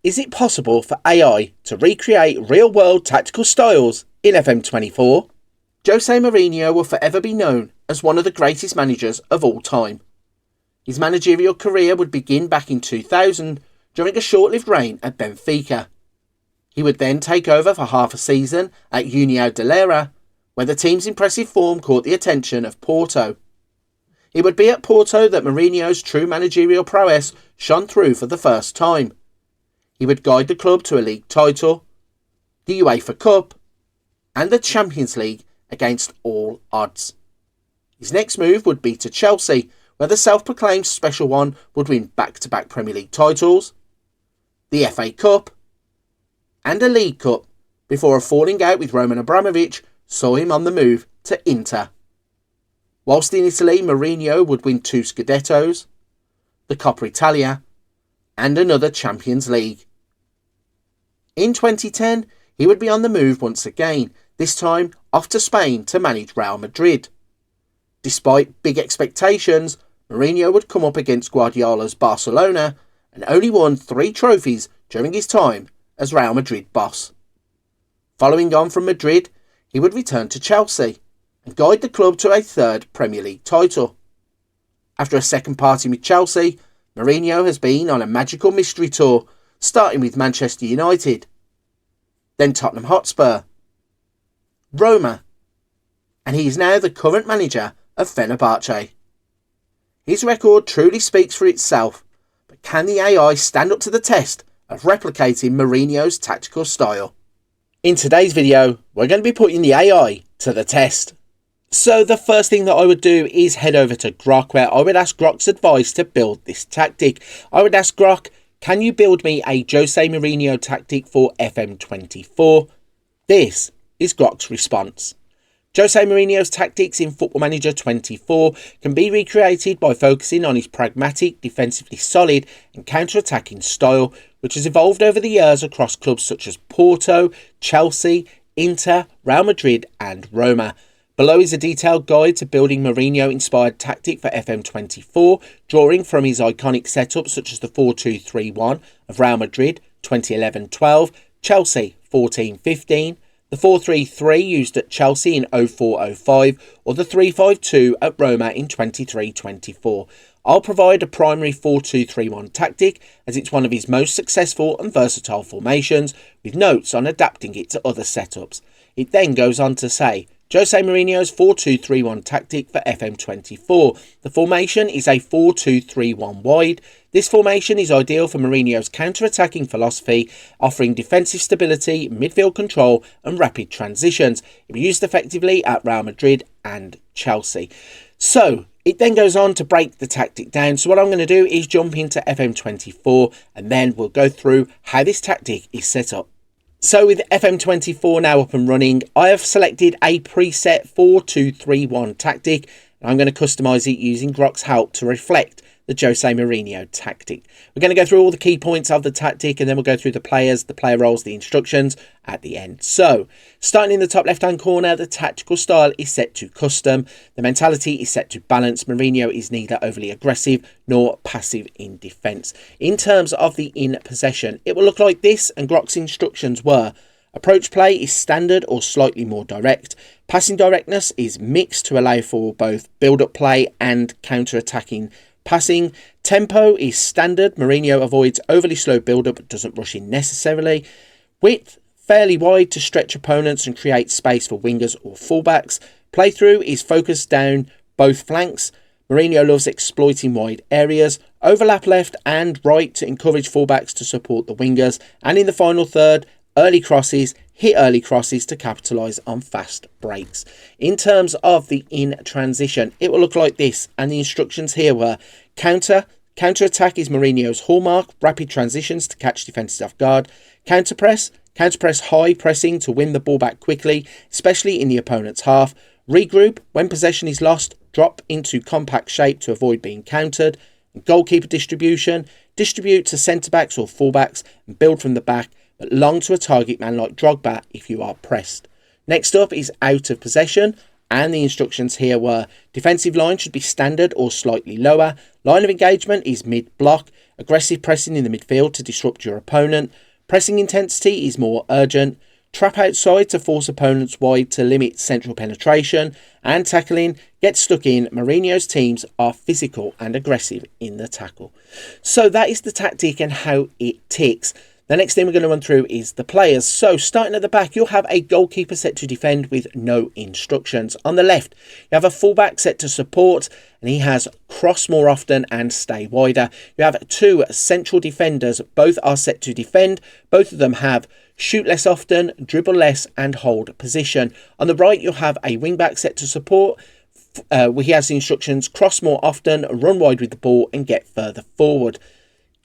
Is it possible for AI to recreate real-world tactical styles in FM24? Jose Mourinho will forever be known as one of the greatest managers of all time. His managerial career would begin back in 2000 during a short-lived reign at Benfica. He would then take over for half a season at União de Leiria, where the team's impressive form caught the attention of Porto. It would be at Porto that Mourinho's true managerial prowess shone through for the first time. He would guide the club to a league title, the UEFA Cup, and the Champions League against all odds. His next move would be to Chelsea, where the self-proclaimed special one would win back-to-back Premier League titles, the FA Cup, and a League Cup, before a falling out with Roman Abramovich saw him on the move to Inter. Whilst in Italy, Mourinho would win 2 Scudettos, the Coppa Italia, and another Champions League. In 2010, he would be on the move once again, this time off to Spain to manage Real Madrid. Despite big expectations, Mourinho would come up against Guardiola's Barcelona and only won 3 trophies during his time as Real Madrid boss. Following on from Madrid, he would return to Chelsea and guide the club to a 3rd Premier League title. After a second party with Chelsea, Mourinho has been on a magical mystery tour, starting with Manchester United, then Tottenham Hotspur, Roma, and he is now the current manager of Fenerbahce. His record truly speaks for itself, but can the AI stand up to the test of replicating Mourinho's tactical style? In today's video, we're going to be putting the AI to the test. So the first thing that I would do is head over to Grok, where I would ask Grocks Advice to build this tactic. I would ask Grok, can you build me a Jose Mourinho tactic for FM24? This is Grok's response. Jose Mourinho's tactics in Football Manager 24 can be recreated by focusing on his pragmatic, defensively solid and counter-attacking style, which has evolved over the years across clubs such as Porto, Chelsea, Inter, Real Madrid and Roma. Below is a detailed guide to building Mourinho-inspired tactic for FM24, drawing from his iconic setups such as the 4-2-3-1 of Real Madrid 2011-12, Chelsea 14-15, the 4-3-3 used at Chelsea in 04-05, or the 3-5-2 at Roma in 23-24. I'll provide a primary 4-2-3-1 tactic as it's one of his most successful and versatile formations, with notes on adapting it to other setups. It then goes on to say, Jose Mourinho's 4-2-3-1 tactic for FM24. The formation is a 4-2-3-1 wide. This formation is ideal for Mourinho's counter-attacking philosophy, offering defensive stability, midfield control and rapid transitions. It was used effectively at Real Madrid and Chelsea. So it then goes on to break the tactic down. So what I'm going to do is jump into FM24 and then we'll go through how this tactic is set up. So with FM24 now up and running, I have selected a preset 4-2-3-1 tactic, and I'm going to customise it using Grok's help to reflect the Jose Mourinho tactic. We're going to go through all the key points of the tactic and then we'll go through the players, the player roles, the instructions at the end. So, starting in the top left-hand corner, the tactical style is set to custom. The mentality is set to balance. Mourinho is neither overly aggressive nor passive in defence. In terms of the in possession, it will look like this, and Grok's instructions were: approach play is standard or slightly more direct. Passing directness is mixed to allow for both build-up play and counter-attacking passing. Tempo is standard. Mourinho avoids overly slow build-up but doesn't rush in necessarily. Width, fairly wide to stretch opponents and create space for wingers or fullbacks. Playthrough is focused down both flanks. Mourinho loves exploiting wide areas. Overlap left and right to encourage fullbacks to support the wingers. And in the final third, early crosses, hit early crosses to capitalise on fast breaks. In terms of the in transition, it will look like this, and the instructions here were: counter-attack is Mourinho's hallmark, rapid transitions to catch defences off guard. Counter-press high pressing to win the ball back quickly, especially in the opponent's half. Regroup, when possession is lost, drop into compact shape to avoid being countered. Goalkeeper distribution, distribute to centre-backs or full-backs and build from the back, but long to a target man like Drogba if you are pressed. Next up is out of possession, and the instructions here were: defensive line should be standard or slightly lower. Line of engagement is mid-block, aggressive pressing in the midfield to disrupt your opponent, pressing intensity is more urgent, trap outside to force opponents wide to limit central penetration, and tackling gets stuck in. Mourinho's teams are physical and aggressive in the tackle. So that is the tactic and how it ticks. The next thing we're going to run through is the players. So starting at the back, you'll have a goalkeeper set to defend with no instructions. On the left, you have a fullback set to support, and he has cross more often and stay wider. You have two central defenders. Both are set to defend. Both of them have shoot less often, dribble less, and hold position. On the right, you'll have a wing-back set to support. He has the instructions, cross more often, run wide with the ball, and get further forward.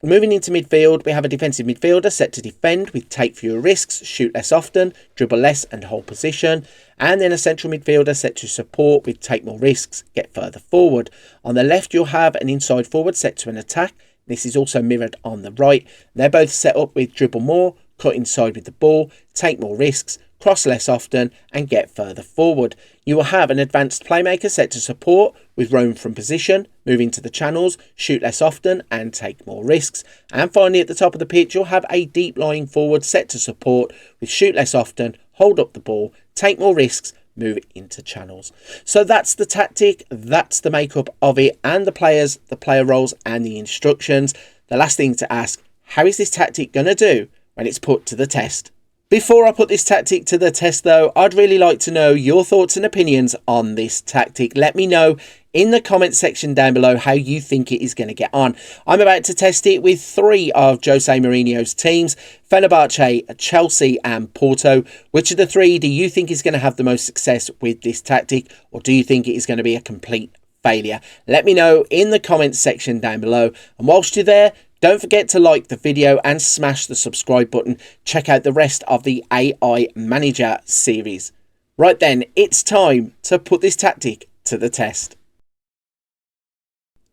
Moving into midfield, we have a defensive midfielder set to defend with take fewer risks, shoot less often, dribble less, and hold position. And then a central midfielder set to support with take more risks, get further forward. On the left, you'll have an inside forward set to an attack. This is also mirrored on the right. They're both set up with dribble more, cut inside with the ball, take more risks, cross less often, and get further forward. You will have an advanced playmaker set to support with roam from position, move into the channels, shoot less often, and take more risks. And finally, at the top of the pitch, you'll have a deep lying forward set to support with shoot less often, hold up the ball, take more risks, move into channels. So that's the tactic, that's the makeup of it, and the players, the player roles, and the instructions. The last thing to ask, how is this tactic going to do when it's put to the test? Before I put this tactic to the test though, I'd really like to know your thoughts and opinions on this tactic. Let me know in the comment section down below how you think it is going to get on. I'm about to test it with three of Jose Mourinho's teams, Fenerbahce, Chelsea and Porto. Which of the three do you think is going to have the most success with this tactic, or do you think it is going to be a complete failure? Let me know in the comments section down below. And whilst you're there, don't forget to like the video and smash the subscribe button. Check out the rest of the AI Manager series. Right then, it's time to put this tactic to the test.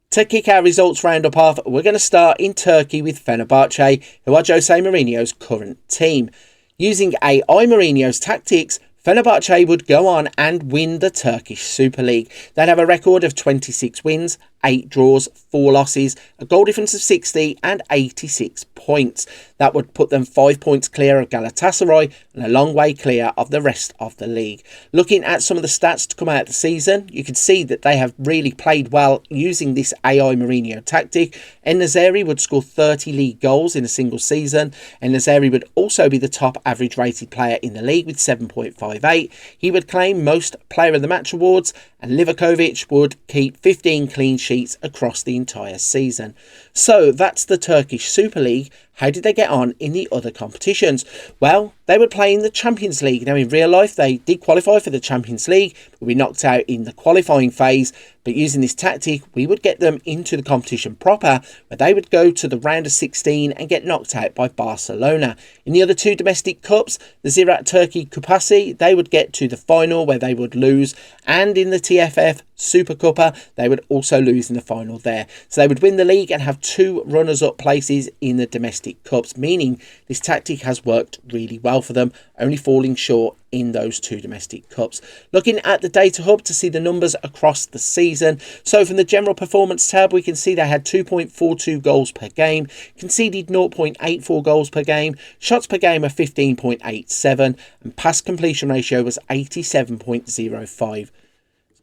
To kick our results roundup off, we're going to start in Turkey with Fenerbahce, who are Jose Mourinho's current team. Using AI Mourinho's tactics, Fenerbahce would go on and win the Turkish Super League. They'd have a record of 26 wins, 8 draws, 4 losses, a goal difference of 60 and 86 points. That would put them 5 points clear of Galatasaray and a long way clear of the rest of the league. Looking at some of the stats to come out of the season, you can see that they have really played well using this AI Mourinho tactic. En-Nesyri would score 30 league goals in a single season. En-Nesyri would also be the top average rated player in the league with 7.58. He would claim most player of the match awards, and Livakovic would keep 15 clean sheets across the entire season. So that's the Turkish Super League. How did they get on in the other competitions? Well, they would play in the Champions League. Now, in real life, they did qualify for the Champions League, but we knocked out in the qualifying phase. But using this tactic, we would get them into the competition proper, where they would go to the round of 16 and get knocked out by Barcelona. In the other two domestic cups, the Ziraat Turkey Kupası, they would get to the final where they would lose. And in the TFF Super Cuppa, they would also lose in the final there. So they would win the league and have 2 runners-up places in the domestic cups, meaning this tactic has worked really well for them, only falling short in those 2 domestic cups. Looking at the data hub to see the numbers across the season. So from the general performance tab, we can see they had 2.42 goals per game, conceded 0.84 goals per game, shots per game of 15.87, and pass completion ratio was 87.05.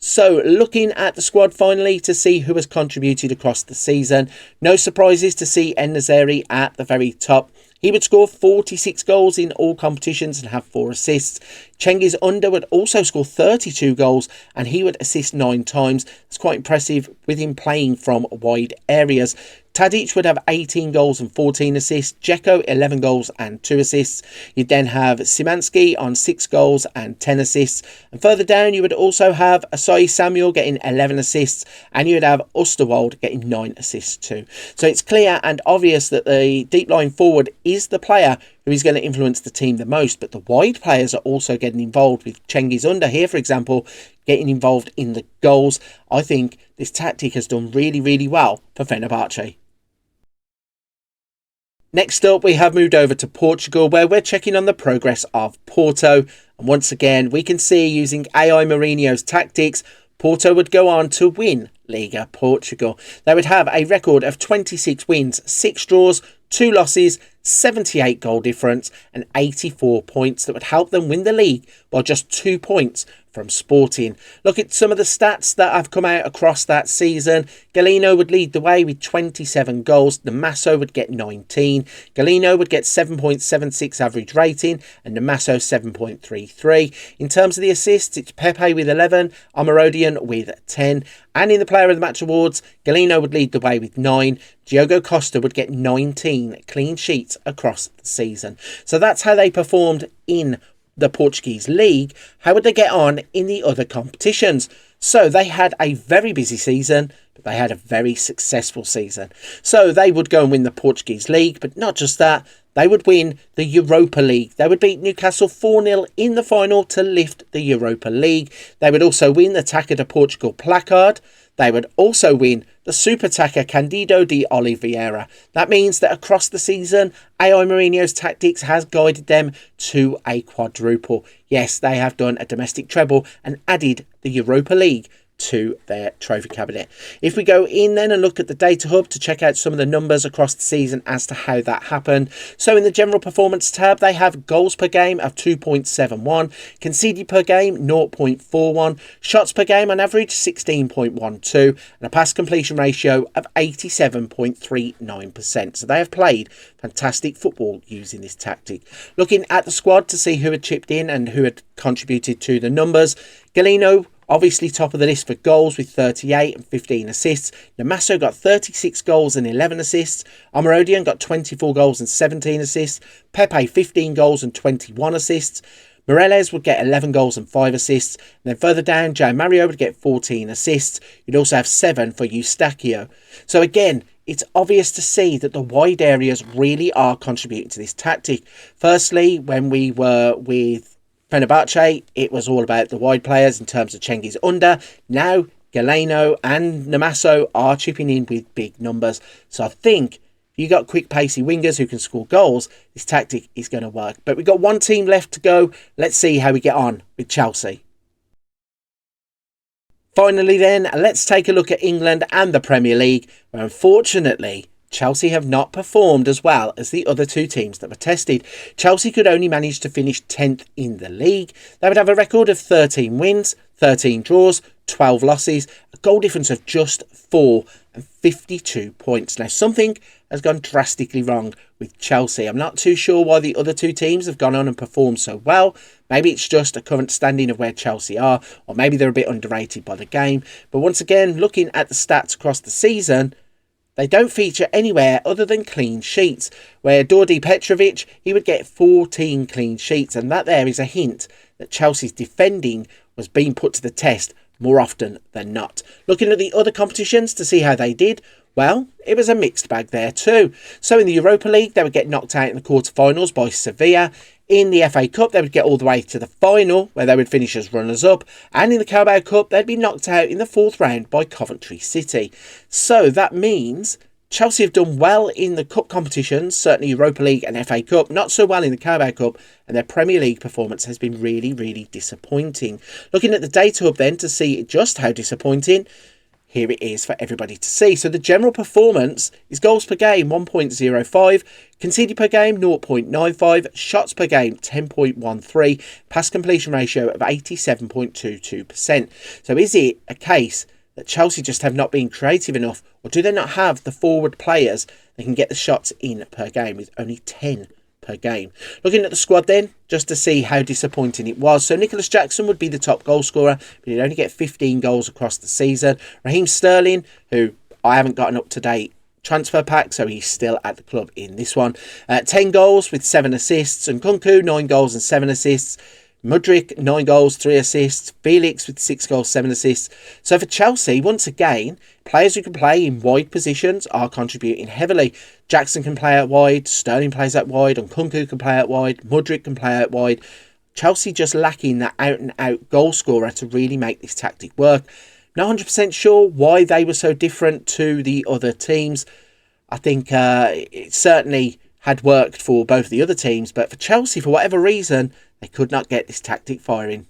So looking at the squad finally to see who has contributed across the season, no surprises to see En-Nesyri at the very top. He would score 46 goals in all competitions and have 4 assists. Cengiz Under would also score 32 goals and he would assist 9 times. It's quite impressive with him playing from wide areas. Tadic would have 18 goals and 14 assists. Dzeko 11 goals and 2 assists. You'd then have Szymanski on 6 goals and 10 assists. And further down you would also have Asai Samuel getting 11 assists. And you would have Osterwald getting 9 assists too. So it's clear and obvious that the deep line forward is the player who is going to influence the team the most. But the wide players are also getting involved, with Cengiz Under here, for example, getting involved in the goals. I think this tactic has done really, really well for Fenerbahce. Next up, we have moved over to Portugal, where we're checking on the progress of Porto. And once again, we can see using AI Mourinho's tactics, Porto would go on to win Liga Portugal. They would have a record of 26 wins, 6 draws, 2 losses, 78 goal difference and 84 points that would help them win the league by just 2 points from Sporting. Look at some of the stats that have come out across that season. Galeno would lead the way with 27 goals. Namaso would get 19. Galeno would get 7.76 average rating and Namaso 7.33. In terms of the assists, it's Pepe with 11, Omarodian with 10. And in the Player of the Match awards, Galeno would lead the way with 9. Diogo Costa would get 19 clean sheets across the season. So that's how they performed in the Portuguese league. How would they get on in the other competitions? So they had a very busy season, but they had a very successful season. So they would go and win the Portuguese league, but not just that, they would win the Europa League. They would beat Newcastle 4-0 in the final to lift the Europa League. They would also win the Taça de Portugal placard. They would also win the Super Taça Candido de Oliveira. That means that across the season, AI Mourinho's tactics has guided them to a quadruple. Yes, they have done a domestic treble and added the Europa League to their trophy cabinet. If we go in then and look at the data hub to check out some of the numbers across the season as to how that happened. So in the general performance tab, they have goals per game of 2.71, conceded per game 0.41, shots per game on average 16.12, and a pass completion ratio of 87.39%. So they have played fantastic football using this tactic. Looking at the squad to see who had chipped in and who had contributed to the numbers, Galeno obviously top of the list for goals with 38 and 15 assists. Namaso got 36 goals and 11 assists. Omarodian got 24 goals and 17 assists. Pepe 15 goals and 21 assists. Moreles would get 11 goals and 5 assists. And then further down, João Mario would get 14 assists. You'd also have 7 for Eustáquio. So again, it's obvious to see that the wide areas really are contributing to this tactic. Firstly, when we were with Fenerbahce, it was all about the wide players in terms of Cengiz Under. Now, Galeno and Namaso are chipping in with big numbers. So I think if you got quick, pacey wingers who can score goals, this tactic is going to work. But we've got one team left to go. Let's see how we get on with Chelsea. Finally then, let's take a look at England and the Premier League, where unfortunately Chelsea have not performed as well as the other two teams that were tested. Chelsea could only manage to finish 10th in the league. They would have a record of 13 wins, 13 draws, 12 losses, a goal difference of just 4 and 52 points. Now something has gone drastically wrong with Chelsea. I'm not too sure why the other two teams have gone on and performed so well. Maybe it's just a current standing of where Chelsea are, or maybe they're a bit underrated by the game. But once again, looking at the stats across the season, they don't feature anywhere other than clean sheets, where Dordi Petrovic, he would get 14 clean sheets, and that there is a hint that Chelsea's defending was being put to the test more often than not. Looking at the other competitions to see how they did, well, it was a mixed bag there too. So in the Europa League, they would get knocked out in the quarterfinals by Sevilla. In the FA Cup, they would get all the way to the final, where they would finish as runners-up. And in the Carabao Cup, they'd be knocked out in the 4th round by Coventry City. So that means Chelsea have done well in the cup competitions, certainly Europa League and FA Cup, not so well in the Carabao Cup, and their Premier League performance has been really, really disappointing. Looking at the data hub then to see just how disappointing, here it is for everybody to see. So the general performance is goals per game 1.05, conceded per game 0.95, shots per game 10.13, pass completion ratio of 87.22%. So is it a case that Chelsea just have not been creative enough, or do they not have the forward players that can get the shots in per game with only 10 per game? Looking at the squad then, just to see how disappointing it was. So Nicholas Jackson would be the top goal scorer, but he'd only get 15 goals across the season. Raheem Sterling, who I haven't got an up-to-date transfer pack, so he's still at the club in this one. 10 goals with 7 assists. And Nkunku, 9 goals and 7 assists. Mudryk, 9 goals, 3 assists. Felix with 6 goals, 7 assists. So for Chelsea, once again, players who can play in wide positions are contributing heavily. Jackson can play out wide, Sterling plays out wide, and Nkunku can play out wide, Mudryk can play out wide. Chelsea just lacking that out-and-out goal scorer to really make this tactic work. Not 100% sure why they were so different to the other teams. I think it certainly had worked for both of the other teams, but for Chelsea, for whatever reason, they could not get this tactic firing.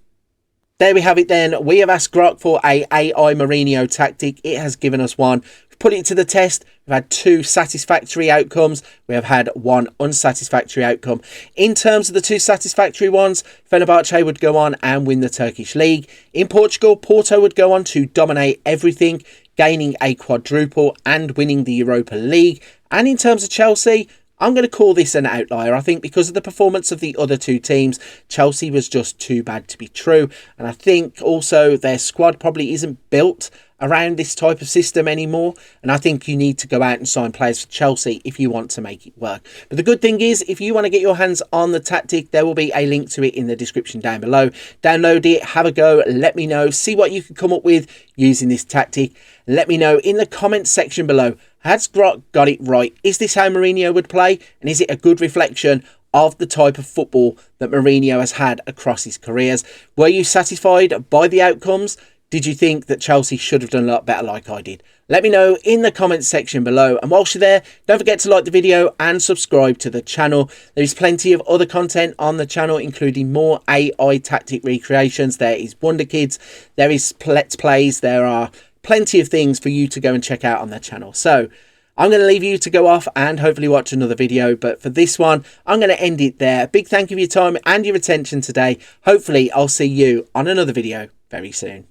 There we have it then. We have asked Grok for a AI Mourinho tactic. It has given us one. We've put it to the test. We've had 2 satisfactory outcomes. We have had 1 unsatisfactory outcome. In terms of the 2 satisfactory ones, Fenerbahce would go on and win the Turkish League. In Portugal, Porto would go on to dominate everything, gaining a quadruple and winning the Europa League. And in terms of Chelsea, I'm going to call this an outlier. I think because of the performance of the other 2 teams, Chelsea was just too bad to be true. And I think also their squad probably isn't built around this type of system anymore. And I think you need to go out and sign players for Chelsea if you want to make it work. But the good thing is, if you want to get your hands on the tactic, there will be a link to it in the description down below. Download it, have a go, let me know, see what you can come up with using this tactic. Let me know in the comments section below. Has Grok got it right? Is this how Mourinho would play? And is it a good reflection of the type of football that Mourinho has had across his careers? Were you satisfied by the outcomes? Did you think that Chelsea should have done a lot better like I did? Let me know in the comments section below. And whilst you're there, don't forget to like the video and subscribe to the channel. There is plenty of other content on the channel, including more AI tactic recreations. There is Wonder Kids. There is Let's Plays. There are plenty of things for you to go and check out on their channel. So I'm going to leave you to go off and hopefully watch another video. But for this one, I'm going to end it there. A big thank you for your time and your attention today. Hopefully I'll see you on another video very soon.